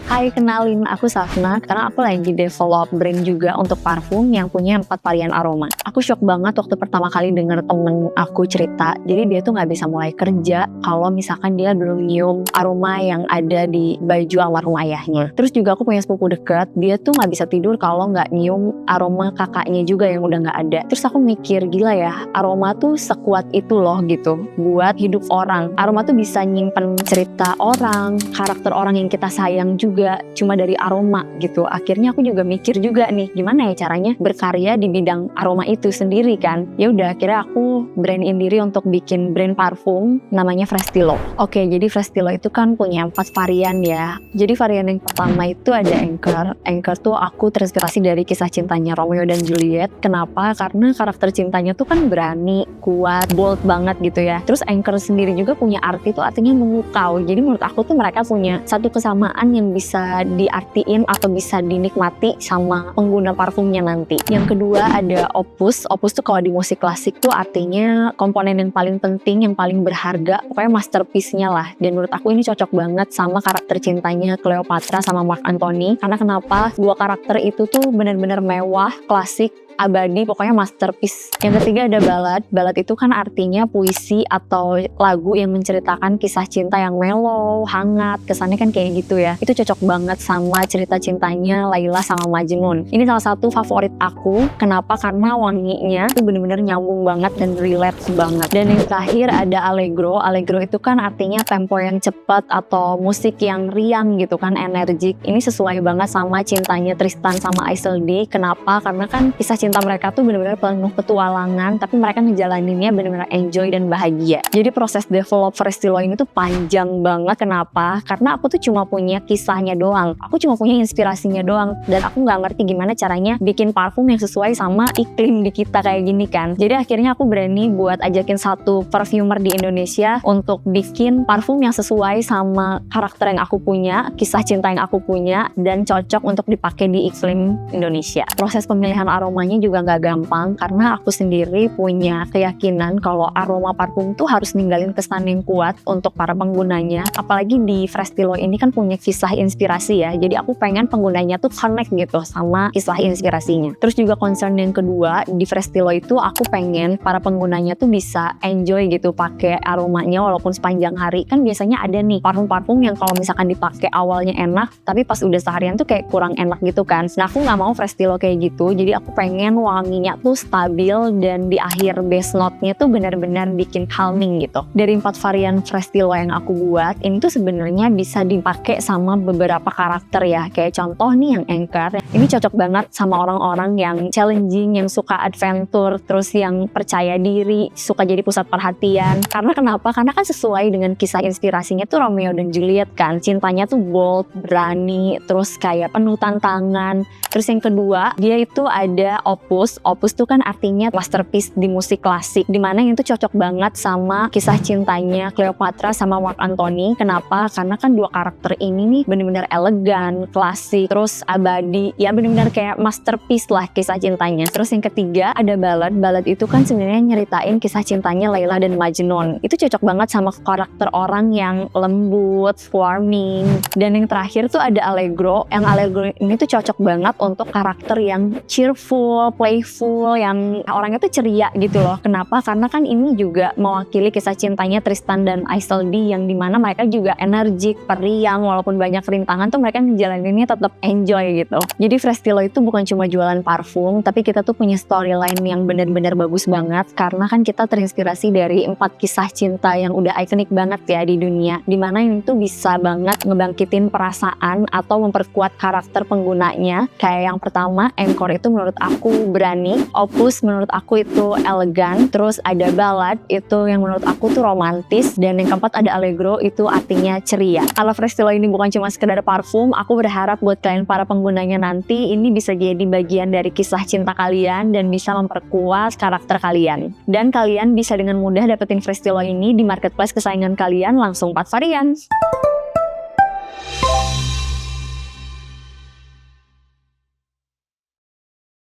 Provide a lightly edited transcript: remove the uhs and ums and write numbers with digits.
Hai, kenalin, aku Safna. Karena aku lagi develop brand juga untuk parfum yang punya 4 varian aroma. Aku shock banget waktu pertama kali denger temen aku cerita. Jadi dia tuh gak bisa mulai kerja kalau misalkan dia belum nyium aroma yang ada di baju almarhum ayahnya. Terus juga aku punya sepupu dekat, dia tuh gak bisa tidur kalau gak nyium aroma kakaknya juga yang udah gak ada. Terus aku mikir, gila ya, aroma tuh sekuat itu loh gitu buat hidup orang. Aroma tuh bisa nyimpen cerita orang, karakter orang yang kita sayang juga cuma dari aroma gitu. Akhirnya aku juga mikir juga nih, gimana ya caranya berkarya di bidang aroma itu sendiri kan. Ya udah, akhirnya aku brandin diri untuk bikin brand parfum namanya Frestilo. Oke, jadi Frestilo itu kan punya 4 varian ya. Jadi varian yang pertama itu ada Anchor. Anchor tuh aku terinspirasi dari kisah cintanya Romeo dan Juliet. Kenapa? Karena karakter cintanya tuh kan berani, kuat, bold banget gitu ya. Terus Anchor sendiri juga punya arti tuh artinya memukau. Jadi menurut aku tuh mereka punya satu kesamaan yang bisa diartiin atau bisa dinikmati sama pengguna parfumnya nanti. Yang kedua ada Opus. Opus tuh kalau di musik klasik tuh artinya komponen yang paling penting, yang paling berharga, pokoknya masterpiece-nya lah. Dan menurut aku ini cocok banget sama karakter cintanya Cleopatra sama Mark Antony. Karena kenapa? Dua karakter itu tuh benar-benar mewah, klasik, abadi, pokoknya masterpiece. Yang ketiga ada Ballad. Ballad itu kan artinya puisi atau lagu yang menceritakan kisah cinta yang mellow, hangat, kesannya kan kayak gitu ya. Itu cocok banget sama cerita cintanya Laila sama Majnun. Ini salah satu favorit aku. Kenapa? Karena wanginya itu bener-bener nyambung banget dan relate banget. Dan yang terakhir ada Allegro. Allegro itu kan artinya tempo yang cepat atau musik yang riang gitu kan, energik. Ini sesuai banget sama cintanya Tristan sama Isolde. Kenapa? Karena kan kisah cinta mereka tuh benar-benar penuh petualangan, tapi mereka ngejalaninnya benar-benar enjoy dan bahagia. Jadi proses develop Frestilo ini tuh panjang banget. Kenapa? Karena aku tuh cuma punya kisahnya doang, aku cuma punya inspirasinya doang, dan aku nggak ngerti gimana caranya bikin parfum yang sesuai sama iklim di kita kayak gini kan. Jadi akhirnya aku berani buat ajakin satu perfumer di Indonesia untuk bikin parfum yang sesuai sama karakter yang aku punya, kisah cinta yang aku punya, dan cocok untuk dipakai di iklim Indonesia. Proses pemilihan aromanya juga nggak gampang, karena aku sendiri punya keyakinan kalau aroma parfum tuh harus ninggalin kesan yang kuat untuk para penggunanya. Apalagi di Frestilo ini kan punya kisah inspirasi ya, jadi aku pengen penggunanya tuh connect gitu sama kisah inspirasinya. Terus juga concern yang kedua di Frestilo itu, aku pengen para penggunanya tuh bisa enjoy gitu pakai aromanya walaupun sepanjang hari. Kan biasanya ada nih parfum-parfum yang kalau misalkan dipakai awalnya enak, tapi pas udah seharian tuh kayak kurang enak gitu kan. Nah aku nggak mau Frestilo kayak gitu, jadi aku pengen wanginya tuh stabil dan di akhir base note-nya tuh benar-benar bikin calming gitu. Dari 4 varian Frestilo yang aku buat, ini tuh sebenarnya bisa dipakai sama beberapa karakter ya. Kayak contoh nih yang Anchor, ini cocok banget sama orang-orang yang challenging, yang suka adventure, terus yang percaya diri, suka jadi pusat perhatian. Karena kenapa? Karena kan sesuai dengan kisah inspirasinya tuh Romeo dan Juliet kan. Cintanya tuh bold, berani, terus kayak penuh tantangan. Terus yang kedua, dia itu ada Opus. Opus tuh kan artinya masterpiece di musik klasik, dimana itu cocok banget sama kisah cintanya Cleopatra sama Mark Antony. Kenapa? Karena kan dua karakter ini nih bener-bener elegan, klasik, terus abadi, ya bener-bener kayak masterpiece lah kisah cintanya. Terus yang ketiga ada Ballad. Ballad itu kan sebenarnya nyeritain kisah cintanya Laila dan Majnun. Itu cocok banget sama karakter orang yang lembut, warming. Dan yang terakhir tuh ada Allegro. Yang Allegro ini tuh cocok banget untuk karakter yang cheerful, playful, yang orangnya tuh ceria gitu loh. Kenapa? Karena kan ini juga mewakili kisah cintanya Tristan dan Isolde, yang dimana mereka juga energik, periang, walaupun banyak rintangan tuh mereka ngejalaninnya tetap enjoy gitu. Jadi Frestilo itu bukan cuma jualan parfum, tapi kita tuh punya storyline yang benar-benar bagus banget, karena kan kita terinspirasi dari 4 kisah cinta yang udah ikonik banget ya di dunia, dimana ini tuh bisa banget ngebangkitin perasaan atau memperkuat karakter penggunanya. Kayak yang pertama, Anchor itu menurut aku berani, Opus menurut aku itu elegan, terus ada Ballad itu yang menurut aku tuh romantis, dan yang keempat ada Allegro itu artinya ceria. Kalau Frestilo ini bukan cuma sekedar parfum, aku berharap buat kalian para penggunanya nanti ini bisa jadi bagian dari kisah cinta kalian dan bisa memperkuat karakter kalian. Dan kalian bisa dengan mudah dapetin Frestilo ini di marketplace kesayangan kalian langsung 4 varian.